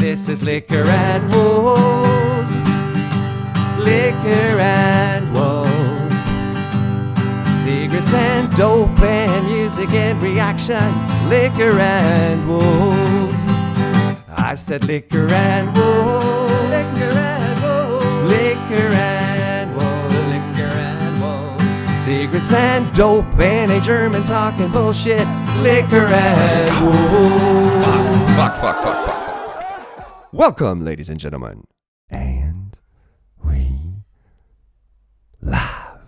This is Liquor and Wolves. Liquor and Wolves. Secrets and dope and music and reactions. Liquor and Wolves. I said liquor and wolves. Liquor and wolves. Liquor and wolves. Liquor and wolves. Secrets and dope and a German talking bullshit. Liquor and wolves. Fuck. Welcome, ladies and gentlemen. And we live.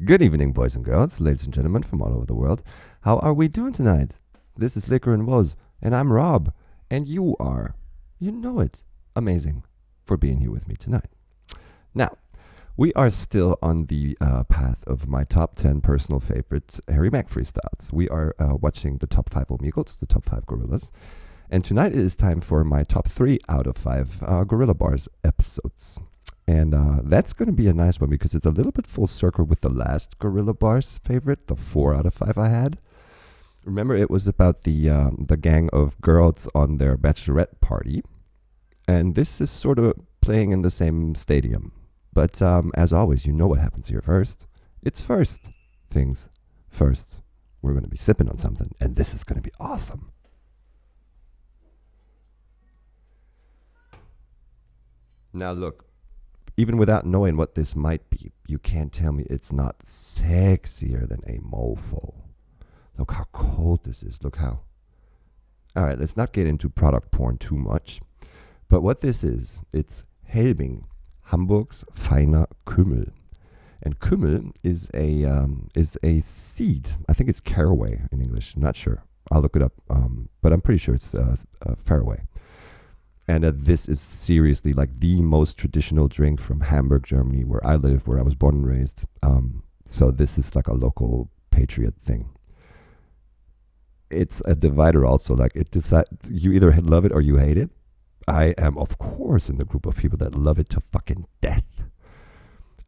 Good evening, boys and girls, ladies and gentlemen from all over the world. How are we doing tonight? This is Liquor and Wolves, and I'm Rob. And you are, you know it, amazing for being here with me tonight. Now, we are still on the path of my top 10 personal favorites H-Mack freestyles. We are watching the top 5 Omegos, the top 5 Gorillas. And tonight it is time for my top 3 out of 5 Guerrilla Bars episodes. And that's going to be a nice one because it's a little bit full circle with the last Guerrilla Bars favorite, the 4 out of 5 I had. Remember, it was about the gang of girls on their bachelorette party. And this is sort of playing in the same stadium. But as always, you know what happens here first. It's first things first. We're going to be sipping on something, and this is going to be awesome. Now look, even without knowing what this might be, you can't tell me it's not sexier than a mofo. Look how cold this is. Look how. All right, let's not get into product porn too much. But what this is, it's Helbing, Hamburg's feiner Kümmel. And Kümmel is a seed. I think it's caraway in English. I'm not sure. I'll look it up. But I'm pretty sure it's faraway. And this is seriously like the most traditional drink from Hamburg, Germany, where I live, where I was born and raised. So this is like a local patriot thing. It's a divider also. Like you either love it or you hate it. I am, of course, in the group of people that love it to fucking death.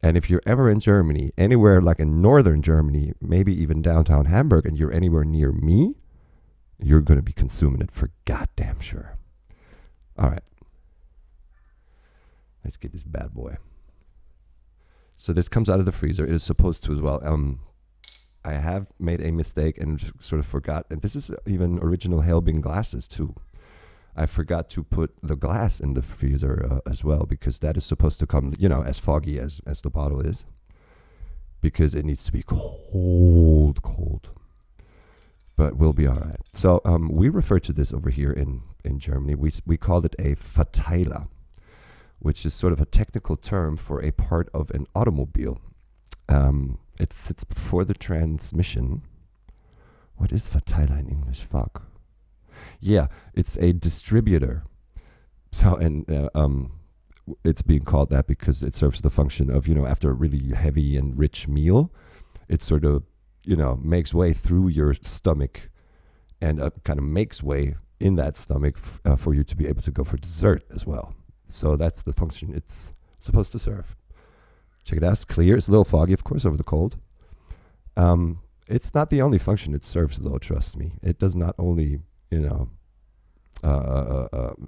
And if you're ever in Germany, anywhere like in northern Germany, maybe even downtown Hamburg, and you're anywhere near me, you're going to be consuming it for goddamn sure. All right. Let's get this bad boy. So this comes out of the freezer. It is supposed to as well. I have made a mistake and sort of forgot. And this is even original Helbing glasses too. I forgot to put the glass in the freezer as well because that is supposed to come, as foggy as the bottle is. Because it needs to be cold. But we'll be all right. So we refer to this over here in Germany. We called it a Verteiler, which is sort of a technical term for a part of an automobile. It sits before the transmission. What is Verteiler in English? Fuck. Yeah, it's a distributor. So, and it's being called that because it serves the function of, after a really heavy and rich meal, it sort of, makes way through your stomach and kind of makes way in that stomach for you to be able to go for dessert as well. So that's the function it's supposed to serve. Check it out. It's clear. It's a little foggy, of course, over the cold. It's not the only function it serves, though, trust me. It does not only,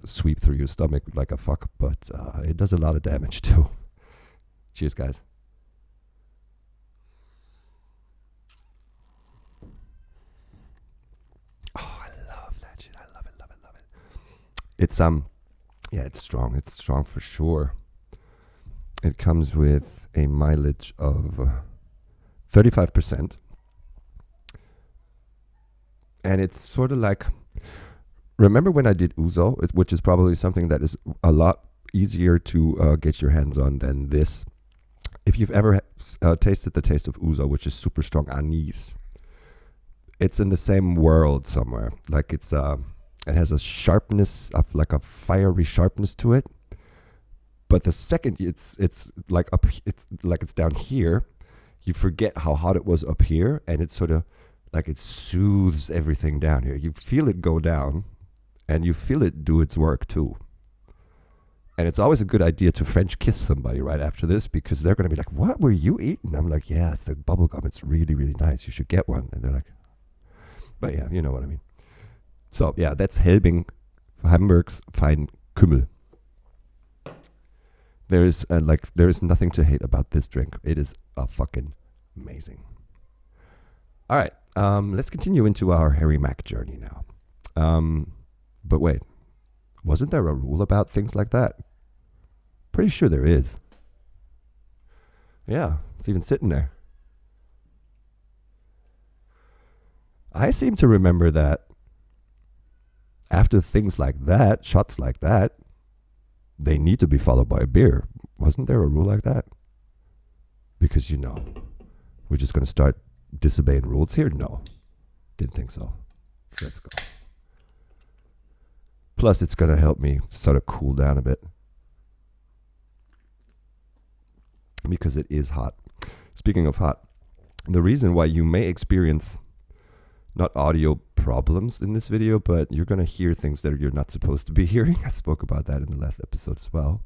sweep through your stomach like a fuck, but it does a lot of damage, too. Cheers, guys. It's it's strong. It's strong for sure. It comes with a mileage of 35%. And it's sort of like, remember when I did ouzo, which is probably something that is a lot easier to get your hands on than this. If you've ever tasted the taste of ouzo, which is super strong anise, it's in the same world somewhere. Like it has a sharpness of like a fiery sharpness to it. But the second it's like it's down here, you forget how hot it was up here, and it's sort of like it soothes everything down here. You feel it go down, and you feel it do its work too. And it's always a good idea to French kiss somebody right after this, because they're going to be like, "What were you eating?" I'm like, "Yeah, it's a bubble gum. It's really, really nice. You should get one." And they're like, but yeah, you know what I mean. So yeah, that's Helbing, Hamburg's fein Kümmel. There is nothing to hate about this drink. It is fucking amazing. All right, let's continue into our H-Mack journey now. But wait, wasn't there a rule about things like that? Pretty sure there is. Yeah, it's even sitting there. I seem to remember that after things like that, shots like that, they need to be followed by a beer. Wasn't there a rule like that? Because, we're just going to start disobeying rules here? No. Didn't think so. Let's go. Plus, it's going to help me sort of cool down a bit. Because it is hot. Speaking of hot, the reason why you may experience not audio problems in this video, but you're going to hear things that you're not supposed to be hearing. I spoke about that in the last episode as well.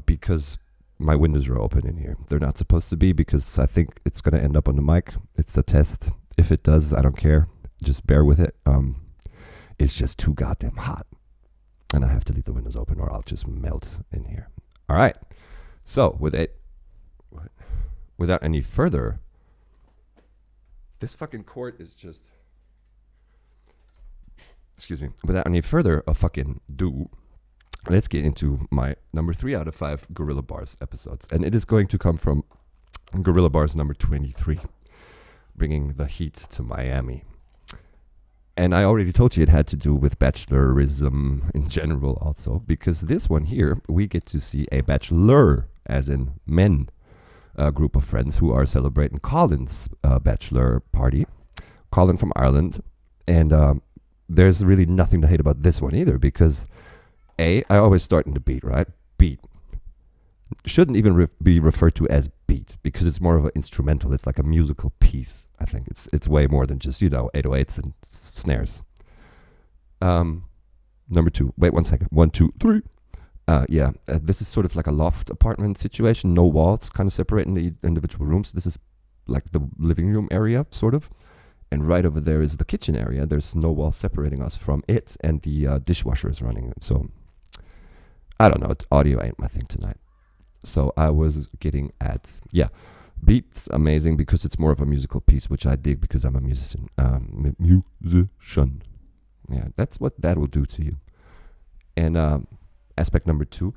Because my windows are open in here. They're not supposed to be because I think it's going to end up on the mic. It's a test. If it does, I don't care. Just bear with it. It's just too goddamn hot. And I have to leave the windows open or I'll just melt in here. All right. So without any further, this fucking quart is just, without any further fucking ado, let's get into my number 3 out of 5 Guerrilla Bars episodes. And it is going to come from Guerrilla Bars number 23, bringing the heat to Miami. And I already told you it had to do with bachelorism in general also, because this one here, we get to see a bachelor, as in men, a group of friends who are celebrating Colin's bachelor party. Colin from Ireland. And there's really nothing to hate about this one either, because I always start in the beat, right? Beat. Shouldn't even be referred to as beat, because it's more of an instrumental. It's like a musical piece. I think it's way more than just 808s and snares. Number 2. Wait 1 second. 1, 2, 3. This is sort of like a loft apartment situation. No walls, kind of separating the individual rooms. This is like the living room area, sort of. And right over there is the kitchen area. There's no wall separating us from it, and the dishwasher is running. So I don't know. Audio ain't my thing tonight. So I was getting at, beats amazing because it's more of a musical piece, which I dig because I'm a musician. Yeah, that's what that will do to you. And aspect number 2,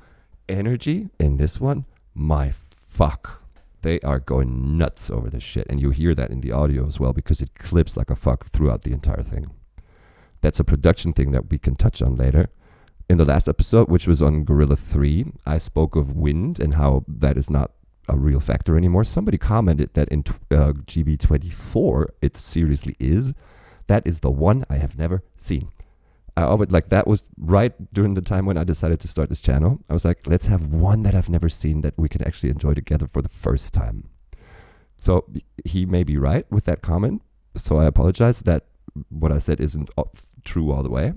energy in this one, my fuck. They are going nuts over this shit. And you hear that in the audio as well because it clips like a fuck throughout the entire thing. That's a production thing that we can touch on later. In the last episode, which was on Guerrilla 3, I spoke of wind and how that is not a real factor anymore. Somebody commented that in GB24, it seriously is. That is the one I have never seen. That was right during the time when I decided to start this channel. I was like, let's have one that I've never seen that we can actually enjoy together for the first time. So he may be right with that comment. So I apologize that what I said isn't true all the way.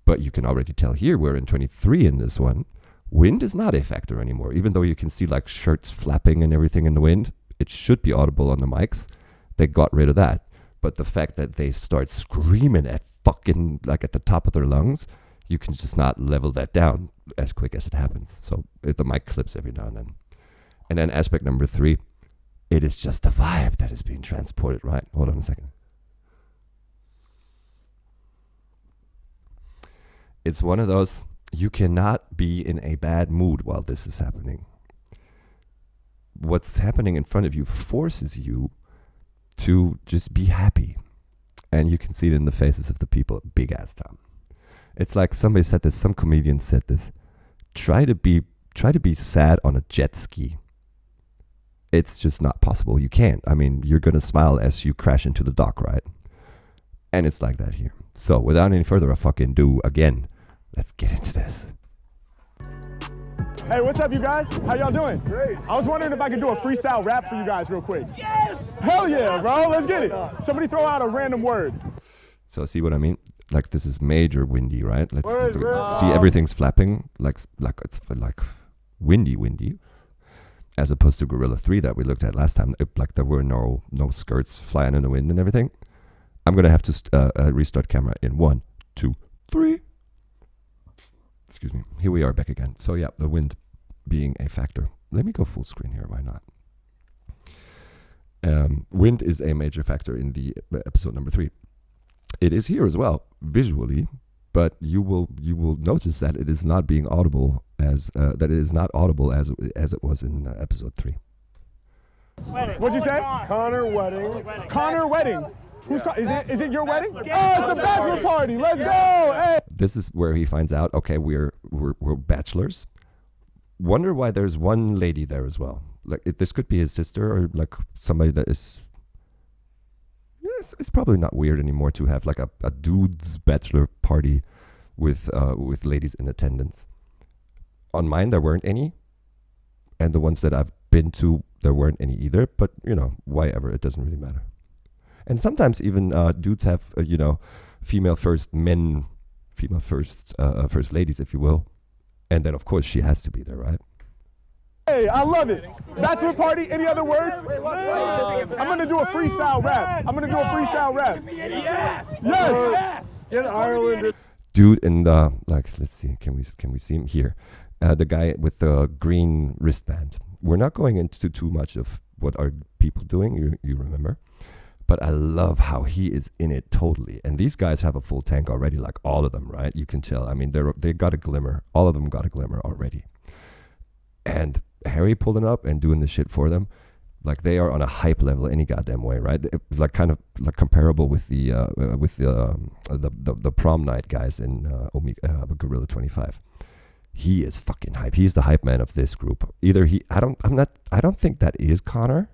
But you can already tell here, we're in 23 in this one. Wind is not a factor anymore. Even though you can see like shirts flapping and everything in the wind, it should be audible on the mics. They got rid of that. But the fact that they start screaming at fucking, like at the top of their lungs, you can just not level that down as quick as it happens. So the mic clips every now and then. And then aspect number 3, it is just the vibe that is being transported, right? Hold on a second. It's one of those, you cannot be in a bad mood while this is happening. What's happening in front of you forces you to just be happy. And you can see it in the faces of the people at big ass time. It's like somebody said this, some comedian said this. Try to be sad on a jet ski. It's just not possible. You can't. I mean, you're going to smile as you crash into the dock, right? And it's like that here. So without any further ado, again, let's get into this. Hey, what's up, you guys? How y'all doing? Great. I was wondering if I could do a freestyle rap for you guys real quick. Yes! Hell yeah, bro. Let's get it. Somebody throw out a random word. So see what I mean? Like this is major windy, right? Let's see everything's flapping like it's like windy. As opposed to Guerrilla 3 that we looked at last time, like there were no skirts flying in the wind and everything. I'm gonna have to restart camera in 1, 2, 3. excuse me. Here we are back again. So yeah, the wind being a factor. Let me go full screen here. Why not? Wind is a major factor in the episode number 3. It is here as well visually, but you will notice that it is not being audible as it it was in episode 3. What'd you say? Connor wedding. Connor wedding. Is it your wedding? Oh, it's the bachelor party. Let's go. Hey. This is where he finds out, okay, we're bachelors. Wonder why there's one lady there as well. Like this could be his sister or like somebody that is. Yes, it's probably not weird anymore to have like a dude's bachelor party with ladies in attendance. On mine there weren't any, and the ones that I've been to there weren't any either. But why ever, it doesn't really matter. And sometimes even dudes have female first first ladies, if you will, and then of course she has to be there, right? Hey, I love it. Bachelor party. Any other words? I'm gonna do a freestyle rap. Yes. In Ireland. Dude in the let's see, can we see him here? The guy with the green wristband. We're not going into too much of what are people doing. You remember? But I love how he is in it totally. And these guys have a full tank already, like all of them, right? You can tell. I mean, they got a glimmer. All of them got a glimmer already. And Harry pulling up and doing the shit for them, like they are on a hype level any goddamn way, right? Like kind of like comparable with the prom night guys in Guerrilla 25. He is fucking hype. He's the hype man of this group. Either I don't think that is Connor.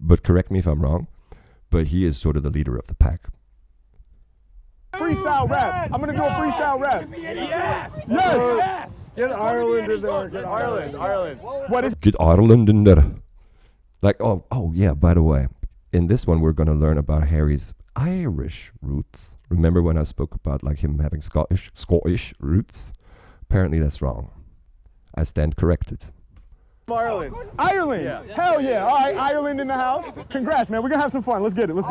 But correct me if I'm wrong, but he is sort of the leader of the pack. Freestyle rap. I'm gonna do a freestyle rap. Yes. Get Ireland in there. Get Ireland. What is? Get Ireland in there. Like oh yeah. By the way, in this one we're gonna learn about Harry's Irish roots. Remember when I spoke about like him having Scottish roots? Apparently that's wrong. I stand corrected. Ireland. Yeah. Hell yeah. All right, Ireland in the house. Congrats, man. We're gonna have some fun. Let's get it. Okay,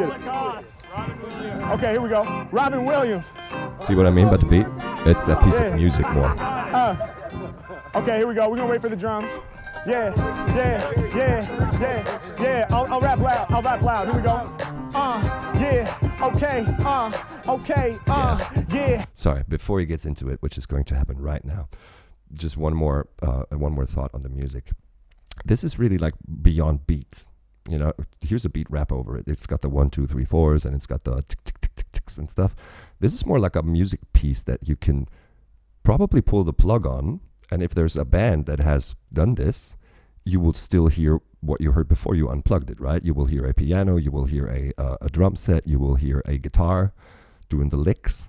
here we go. Robin Williams. See what I mean by the beat? It's a piece of music more. Okay, here we go. We're gonna wait for the drums. Yeah. I'll rap loud. Here we go. Yeah. Sorry, before he gets into it, which is going to happen right now, just one more thought on the music. This is really like beyond beats. Here's a beat rap over it. It's got the 1, 2, 3, 4s, and it's got the tick, tick, tick, tick, ticks and stuff. This is more like a music piece that you can probably pull the plug on. And if there's a band that has done this, you will still hear what you heard before you unplugged it, right? You will hear a piano, you will hear a drum set, you will hear a guitar doing the licks.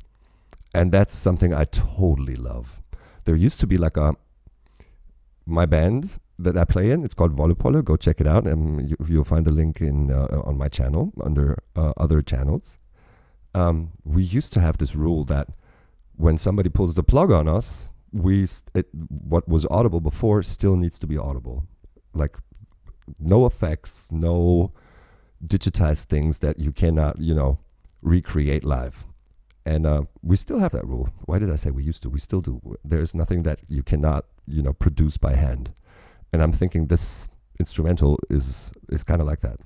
And that's something I totally love. There used to be like my band that I play in. It's called Volleyball. Go check it out, and you'll find the link on my channel under other channels. We used to have this rule that when somebody pulls the plug on us, what was audible before still needs to be audible. Like no effects, no digitized things that you cannot, recreate live. And we still have that rule. Why did I say we used to? We still do. There's nothing that you cannot, produce by hand. And I'm thinking this instrumental is kind of like that.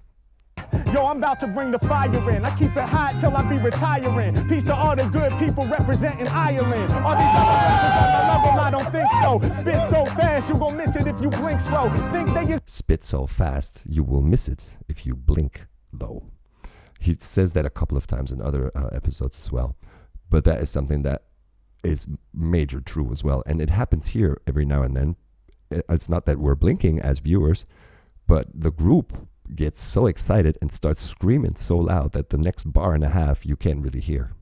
Yo, I'm about to bring the fire in. I keep it hot till I be retiring. Peace to all the good people representing Ireland. All these other rappers on my level, I don't think so. Spit so fast, you gon' miss it if you blink slow. Spit so fast, you will miss it if you blink low. He says that a couple of times in other episodes as well. But that is something that is major true as well. And it happens here every now and then. It's not that we're blinking as viewers, but the group gets so excited and starts screaming so loud that the next bar and a half you can't really hear.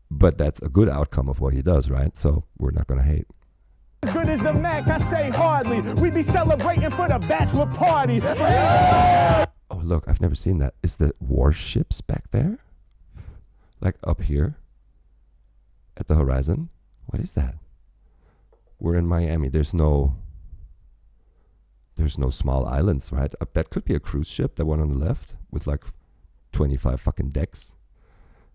But that's a good outcome of what he does, right? So we're not going to hate. As good as the Mac, I say hardly. We be celebrating for the bachelor party. Oh, look, I've never seen that. Is the warships back there? Like up here at the horizon? What is that? We're in Miami. There's no small islands, right? That could be a cruise ship, the one on the left, with like 25 fucking decks.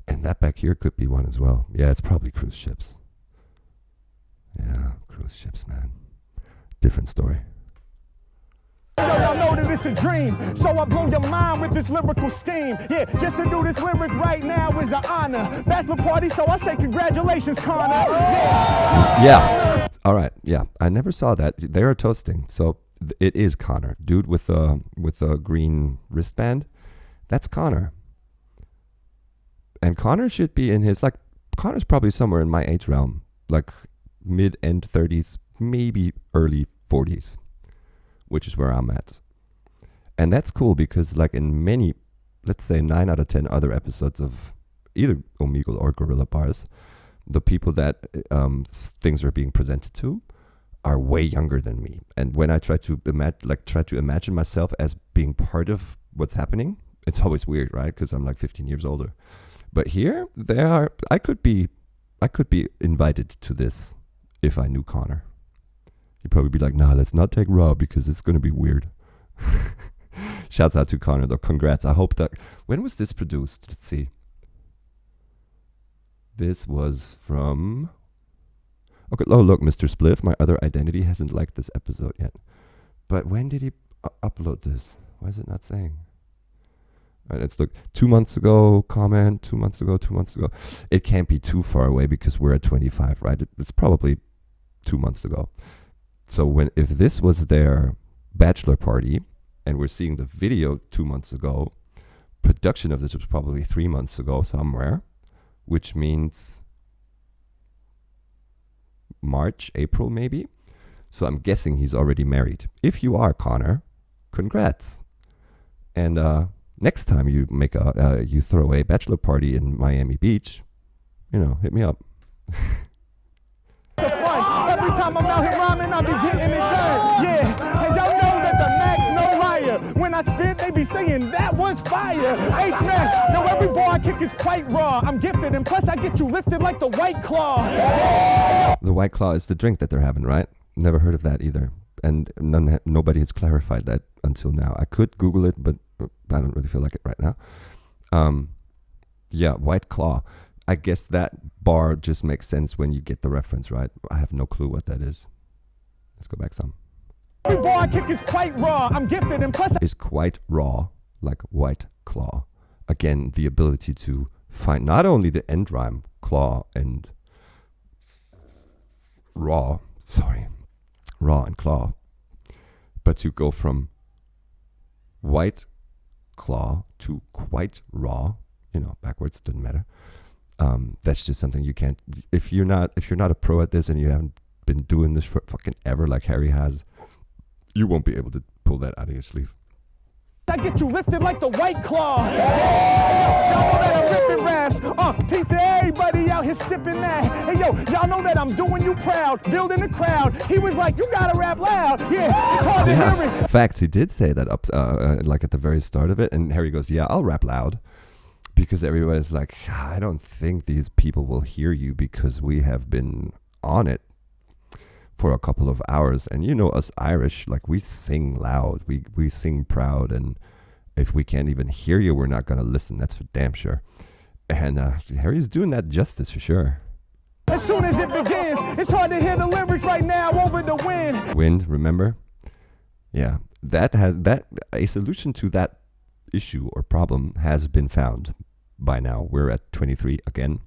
And that back here could be one as well. Yeah, it's probably cruise ships. Yeah, cruise ships, man. Different story. Yo, y'all know that it's a dream, so I blow your mind with this lyrical scheme. Yeah, just to do this lyric right now is an honor. Bachelor party, so I say congratulations, Connor. Yeah. All right. Yeah, I never saw that. They are toasting, so it is Connor, dude with a green wristband. That's Connor. And Connor should be in his, like, Connor's probably somewhere in my age realm, like mid-end 30s, maybe early 40s, which is where I'm at. And that's cool because, like, in many, let's say 9 out of 10 other episodes of either Omegle or Guerrilla Bars, the people that things are being presented to are way younger than me. And when I try to imagine myself as being part of what's happening, it's always weird, right? Because I'm like 15 years older. But here, I could be invited to this if I knew Connor. He'd probably be like, nah, let's not take Rob because it's going to be weird. Shouts out to Connor, though. Congrats. I hope that... When was this produced? Let's see. This was from... Okay, oh, look, Mr. Spliff, my other identity, hasn't liked this episode yet. But when did he upload this? Why is it not saying? All right, let's look. 2 months ago, comment. 2 months ago. It can't be too far away because we're at 25, right? It's probably 2 months ago. So if this was their bachelor party and we're seeing the video 2 months ago, production of this was probably 3 months ago somewhere, which means March, April maybe. So I'm guessing he's already married. If you are, Connor, congrats. And next time you make you throw a bachelor party in Miami Beach, hit me up. Every time I'm out here rhyming, I be getting it done. Yeah, and y'all know that the Max no liar. When I spit, they be saying that was fire. H-Mack, no, every bar I kick is quite raw. I'm gifted, and plus I get you lifted like the White Claw. The White Claw is the drink that they're having, right? Never heard of that either. And nobody has clarified that until now. I could Google it, but I don't really feel like it right now. Yeah, White Claw. I guess that bar just makes sense when you get the reference, right? I have no clue what that is. Let's go back some. Every bar I kick is quite raw. I'm gifted, and plus is quite raw, like White Claw. Again, the ability to find not only the end rhyme, claw and raw and claw, but to go from White Claw to quite raw, backwards, doesn't matter. That's just something you can't. If you're not a pro at this and you haven't been doing this for fucking ever like Harry has, you won't be able to pull that out of your sleeve. I get you lifted like the White Claw. Y'all know that I'm ripping raps. Peace to everybody out here sipping that. Hey yo, y'all know that I'm doing you proud, building the crowd. He was like, you gotta rap loud. Yeah, it's hard to hear it. Facts, he did say that up like at the very start of it, and Harry goes, yeah, I'll rap loud. Because everybody's like, I don't think these people will hear you because we have been on it for a couple of hours. And us Irish, like we sing loud, we sing proud. And if we can't even hear you, we're not going to listen. That's for damn sure. And Harry's doing that justice for sure. As soon as it begins, it's hard to hear the lyrics right now over the wind. Wind, remember? Yeah, a solution to that issue or problem has been found by now. We're at 23 again.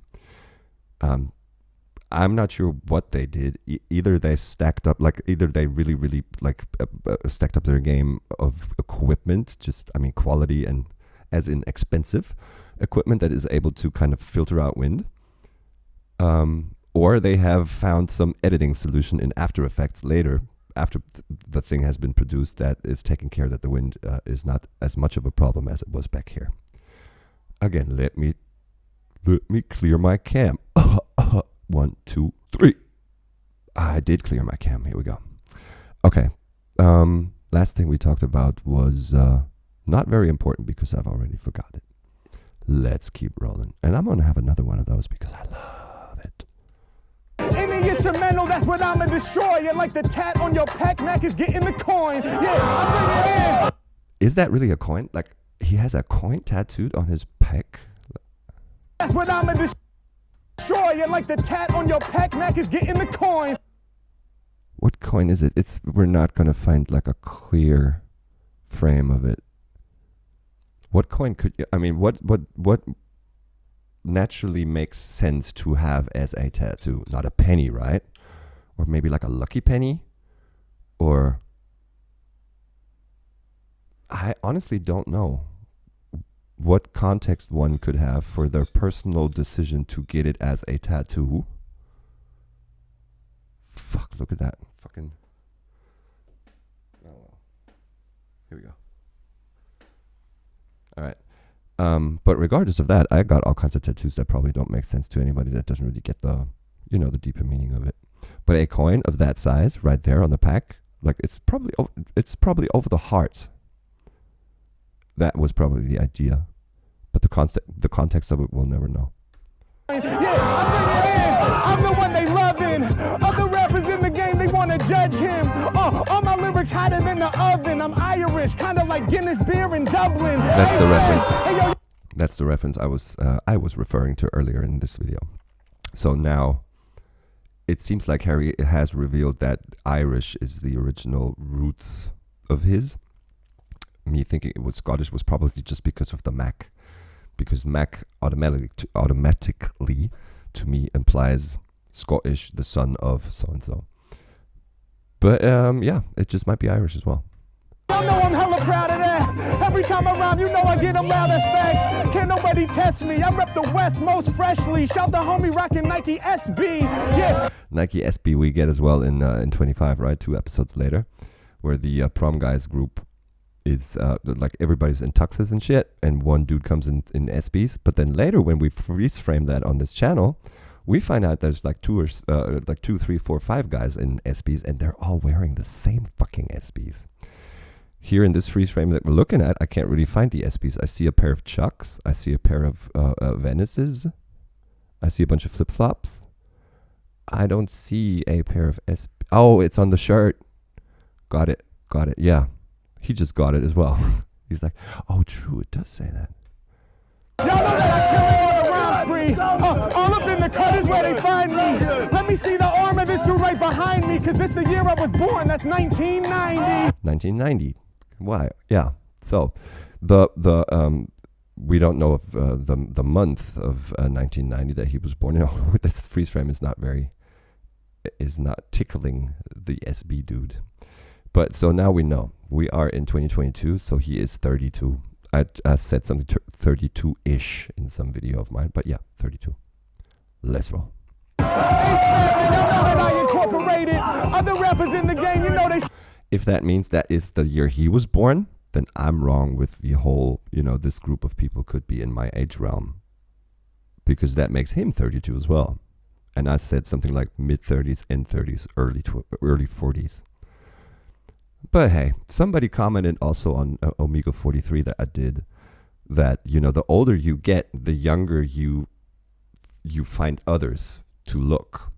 I'm not sure what they did. Either they stacked up, either they really stacked up their game of equipment, quality and as in expensive equipment that is able to kind of filter out wind. Or they have found some editing solution in After Effects later, after the thing has been produced, that is taking care that the wind is not as much of a problem as it was back here. Again, let me clear my cam. 1, 2, 3. I did clear my cam. Here we go. Okay. Last thing we talked about was not very important because I've already forgot it. Let's keep rolling. And I'm going to have another one of those because I love it. Any instrumental, that's what I'ma destroy. And like the tat on your H-Mack is getting the coin. Yeah, I bring it in. Is that really a coin? Like, he has a coin tattooed on his pec? That's what I'ma destroy. And like the tat on your H-Mack is getting the coin. What coin is it? We're not gonna find like a clear frame of it. What coin could you? I mean, what naturally makes sense to have as a tattoo? Not a penny, right? Or maybe like a lucky penny, or I honestly don't know what context one could have for their personal decision to get it as a tattoo. Fuck, look at that. Fucking. Oh, well. Here we go. All right. But regardless of that, I got all kinds of tattoos that probably don't make sense to anybody that doesn't really get the deeper meaning of it. But a coin of that size right there on the pack, like it's probably over the heart. That was probably the idea. But the context of it we'll never know. Yeah, I'm the one they loving. Other rappers in the game, they want to judge him. All my lyrics hotter than the oven. I'm Irish, kind of like Guinness beer in Dublin. That's the reference. That's the reference I was referring to earlier in this video. So now, it seems like Harry has revealed that Irish is the original roots of his. Me thinking it was Scottish was probably just because of the Mac. Because Mac automatically to me implies Scottish, the son of so-and-so. But yeah, it just might be Irish as well. I know I'm hella proud of that. Every time I rhyme, you know I get them loud as facts. Can't nobody test me. I rep the West most freshly. Shout the homie rockin' Nike SB. Yeah. Nike SB we get as well in 25, right? 2 episodes later, where the prom guys group is like everybody's in tuxes and shit, and one dude comes in SBs. But then later, when we freeze frame that on this channel, we find out there's like 2, 3, 4, 5 guys in SBs, and they're all wearing the same fucking SBs. Here in this freeze frame that we're looking at, I can't really find the SBs. I see a pair of Chucks. I see a pair of Venices. I see a bunch of flip-flops. I don't see a pair of SB. Oh, it's on the shirt. Got it. Yeah. He just got it as well. He's like, oh, true, it does say that. Y'all know that I kill it on a round spree. All up in the cut is where they find me. Let me see the arm of this dude right behind me, because this the year I was born. That's 1990. 1990. Why? Yeah. So the we don't know if the month of 1990 that he was born. With this freeze frame is not tickling the SB dude. But so now we know. We are in 2022, so he is 32. I said something 32-ish in some video of mine, but yeah, 32. Let's roll. Other rappers in the game, you know they. If that means that is the year he was born, then I'm wrong with the whole, this group of people could be in my age realm. Because that makes him 32 as well. And I said something like mid-30s, end 30s, early 40s. But hey, somebody commented also on Omega 43 that I did that, the older you get, the younger you find others to look.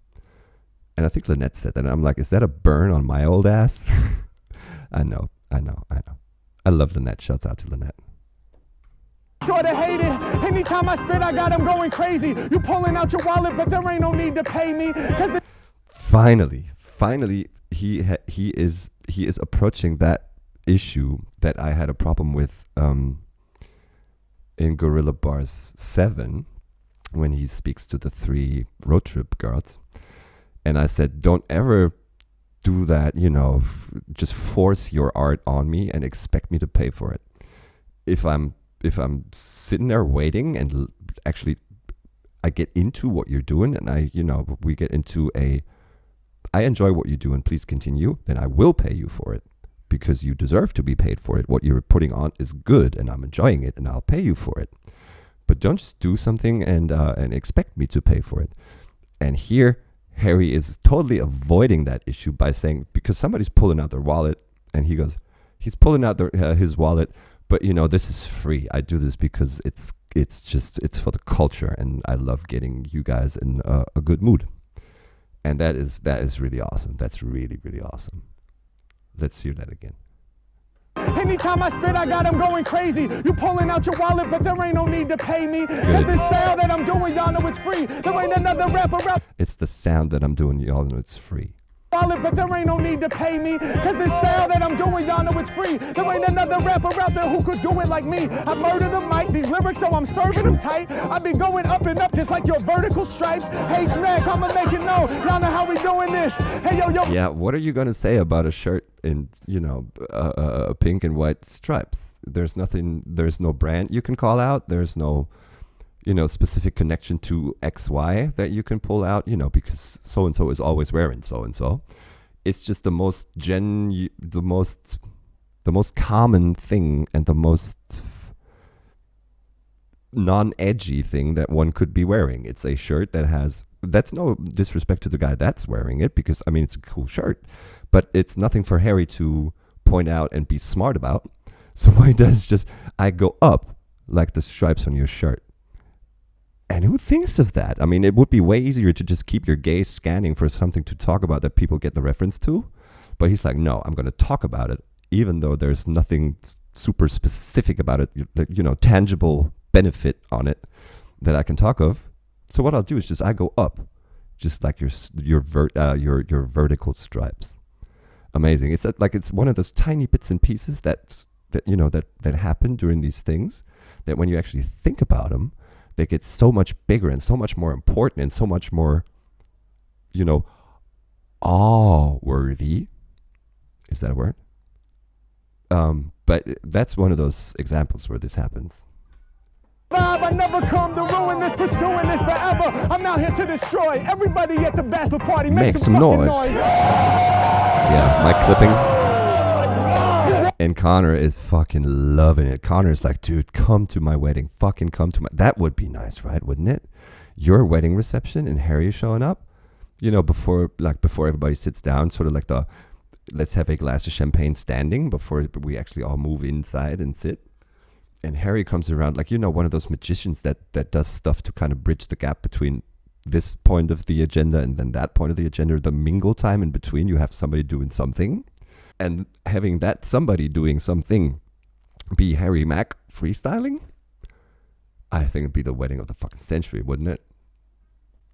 And I think Lynette said that. And I'm like, is that a burn on my old ass? I know. I love Lynette. Shouts out to Lynette. Sorta hate it. Anytime I spit, I got him going crazy. You pulling out your wallet, but there ain't no need to pay me. Finally, he is approaching that issue that I had a problem with in Guerrilla Bars 7 when he speaks to the 3 road trip girls. And I said, don't ever do that, just force your art on me and expect me to pay for it. If I'm sitting there waiting and actually I get into what you're doing and we get into I enjoy what you do and please continue, then I will pay you for it because you deserve to be paid for it. What you're putting on is good and I'm enjoying it and I'll pay you for it. But don't just do something and expect me to pay for it. And here, Harry is totally avoiding that issue by saying, because somebody's pulling out their wallet and he's pulling out his wallet, but this is free. I do this because it's for the culture and I love getting you guys in a good mood. And that is really awesome. That's really, really awesome. Let's hear that again. Anytime I spit, I got him going crazy. You pulling out your wallet, but there ain't no need to pay me. Cause this sound that I'm doing, y'all know it's free. There ain't another rapper. It's the sound that I'm doing, y'all know it's free. wallet, but there ain't no need to pay me. Cause this style that I'm doing, y'all know it's free. There ain't another rapper out there who could do it like me. I murder the mic, these lyrics, so I'm serving them tight. I be going up and up just like your vertical stripes. H-Mack, I'ma make it known. Y'all know how we doing this. Hey, yo. Yeah, what are you going to say about a shirt in, pink and white stripes? There's no brand you can call out. There's no, specific connection to XY that you can pull out, because so-and-so is always wearing so-and-so. It's just the most common thing and the most non-edgy thing that one could be wearing. It's a shirt that's no disrespect to the guy that's wearing it, because it's a cool shirt, but it's nothing for Harry to point out and be smart about. So what he does is just, I go up like the stripes on your shirt. And who thinks of that? It would be way easier to just keep your gaze scanning for something to talk about that people get the reference to. But he's like, no, I'm going to talk about it, even though there's nothing super specific about it, tangible benefit on it that I can talk of. So what I'll do is I go up, just like your vertical stripes. Amazing. It's like it's one of those tiny bits and pieces that happen during these things, that when you actually think about them, they get so much bigger and so much more important and so much more, awe-worthy. Is that a word? But that's one of those examples where this happens. I never come to ruin this, pursuing this forever. I'm out here to destroy everybody at the bachelor party. Make some noise. Yeah, my clipping. And Connor is fucking loving it. Connor's like, dude, come to my wedding. Fucking come to my... That would be nice, right? Wouldn't it? Your wedding reception and Harry showing up, before everybody sits down, sort of like the, let's have a glass of champagne standing before we actually all move inside and sit. And Harry comes around like, one of those magicians that does stuff to kind of bridge the gap between this point of the agenda and then that point of the agenda. The mingle time in between, you have somebody doing something. And having that somebody doing something be Harry Mack freestyling, I think it'd be the wedding of the fucking century, wouldn't it?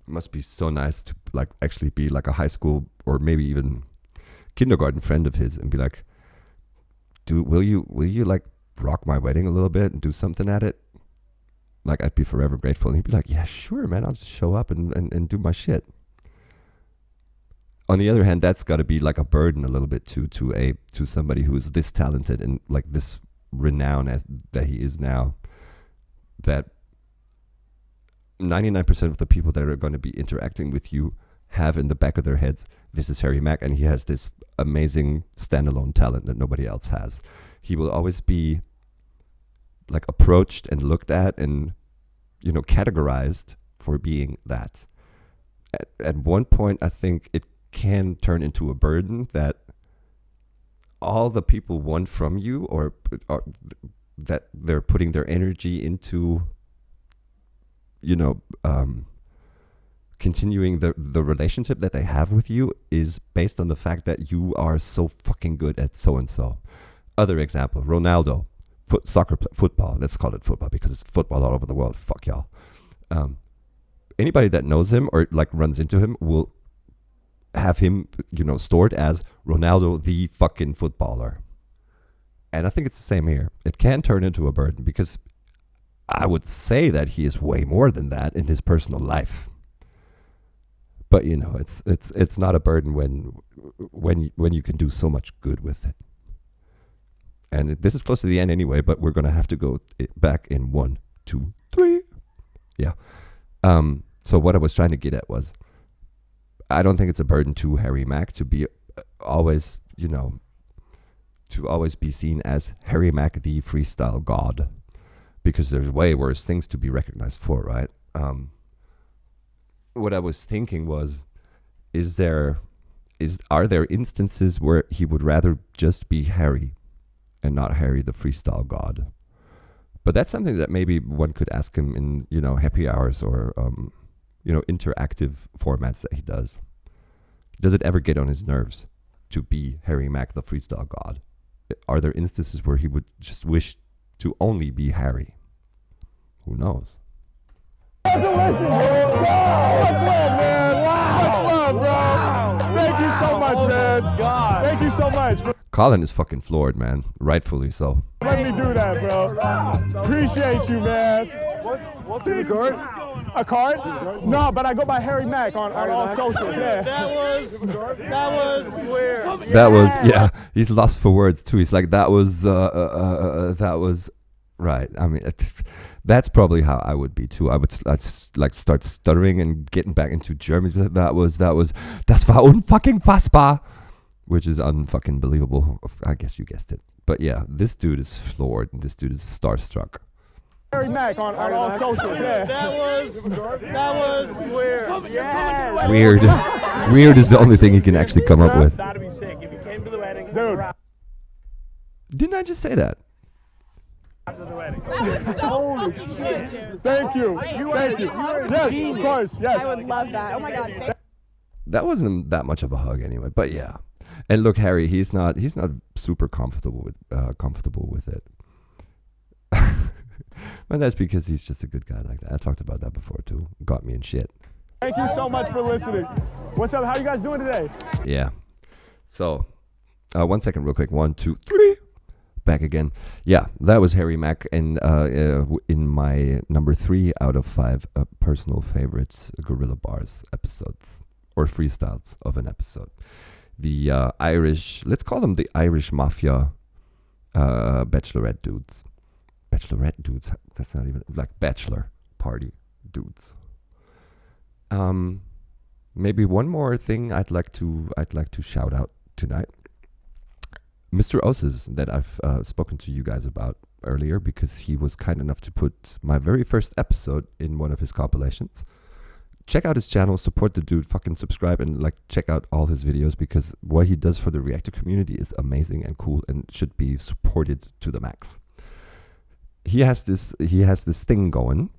It must be so nice to actually be like a high school or maybe even kindergarten friend of his and be like, dude, will you rock my wedding a little bit and do something at it? I'd be forever grateful. And he'd be like, yeah, sure, man, I'll just show up and do my shit. On the other hand, that's got to be like a burden a little bit to somebody who is this talented and like this renowned as that he is now. That 99% of the people that are going to be interacting with you have in the back of their heads, this is Harry Mack, and he has this amazing standalone talent that nobody else has. He will always be like approached and looked at and categorized for being that. At one point, I think it can turn into a burden that all the people want from you or that they're putting their energy into continuing the relationship that they have with you is based on the fact that you are so fucking good at so and so. Other example, Ronaldo, football, let's call it football because it's football all over the world, fuck y'all. Anybody that knows him or runs into him will have him, stored as Ronaldo, the fucking footballer. And I think it's the same here. It can turn into a burden because I would say that he is way more than that in his personal life. But it's not a burden when you can do so much good with it. And this is close to the end anyway, but we're gonna have to go back in 1, 2, 3. Yeah. So what I was trying to get at was, I don't think it's a burden to Harry Mack to be always, to always be seen as Harry Mack, the freestyle god, because there's way worse things to be recognized for, right? What I was thinking was, are there instances where he would rather just be Harry and not Harry, the freestyle god? But that's something that maybe one could ask him in, happy hours or, interactive formats that he does. Does it ever get on his nerves to be Harry Mack, the freestyle god? Are there instances where he would just wish to only be Harry? Who knows? Congratulations, bro. Much love, man. Wow. Much love, bro. Thank you so much. much, man. God. Thank you so much. Colin is fucking floored, man. Rightfully so. Let me do that, bro. Appreciate you, man. What's in the card? A card? No, but I go by Harry Mack on all socials. Yeah. That was weird. That was, yeah, he's lost for words too. He's like, that was right. I mean, that's probably how I would be too. I'd like start stuttering and getting back into German. Das war unfucking fassbar, which is unfucking believable. I guess you guessed it. But yeah, this dude is floored. This dude is starstruck. Harry Mack on all socials. Yeah. That was weird. Yeah. Weird is the only thing he can actually come up with. That'd be sick if you came to the wedding. Dude. Didn't I just say that? After the wedding. Holy shit. Thank you. Thank you. Yes, of course. Yes. I would love that. Oh my God. That wasn't that much of a hug anyway, but yeah. And look, Harry, he's not super comfortable with it. But that's because he's just a good guy like that. I talked about that before too. Got me in shit. Thank you so much for listening. What's up? How you guys doing today? Yeah. So, 1 second real quick. 1, 2, 3. Back again. Yeah, that was Harry Mack, and in my number 3 out of 5 personal favorites Guerrilla Bars episodes or freestyles of an episode. The Irish, let's call them the Irish Mafia bachelorette dudes. Bachelorette dudes. That's not even like bachelor party dudes. Maybe one more thing I'd like to shout out tonight. Mr. Oses, that I've spoken to you guys about earlier, because he was kind enough to put my very first episode in one of his compilations. Check out his channel, support the dude, fucking subscribe, and like check out all his videos, because what he does for the reactor community is amazing and cool and should be supported to the max. He has this thing going.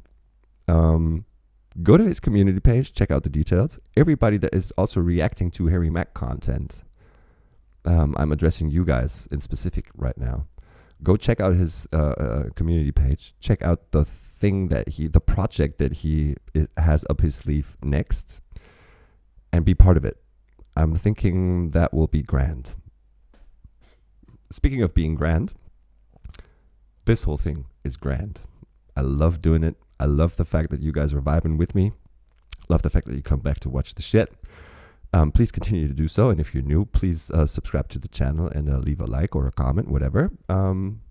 Go to his community page, check out the details. Everybody that is also reacting to Harry Mack content, I'm addressing you guys in specific right now. Go check out his community page. Check out the project that he has up his sleeve next, and be part of it. I'm thinking that will be grand. Speaking of being grand, this whole thing is grand. I love doing it. I love the fact that you guys are vibing with me. Love the fact that you come back to watch the shit. Please continue to do so. And if you're new, please subscribe to the channel and leave a like or a comment, whatever. And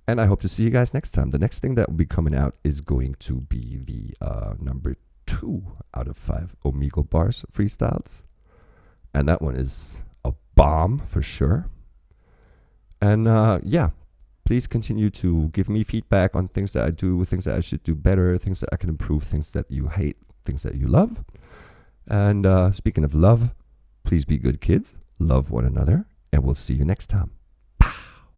I hope to see you guys next time. The next thing that will be coming out is going to be the number 2 out of 5 Omegle Bars freestyles. And that one is a bomb for sure. And yeah. Please continue to give me feedback on things that I do, things that I should do better, things that I can improve, things that you hate, things that you love. And speaking of love, please be good kids, love one another, and we'll see you next time.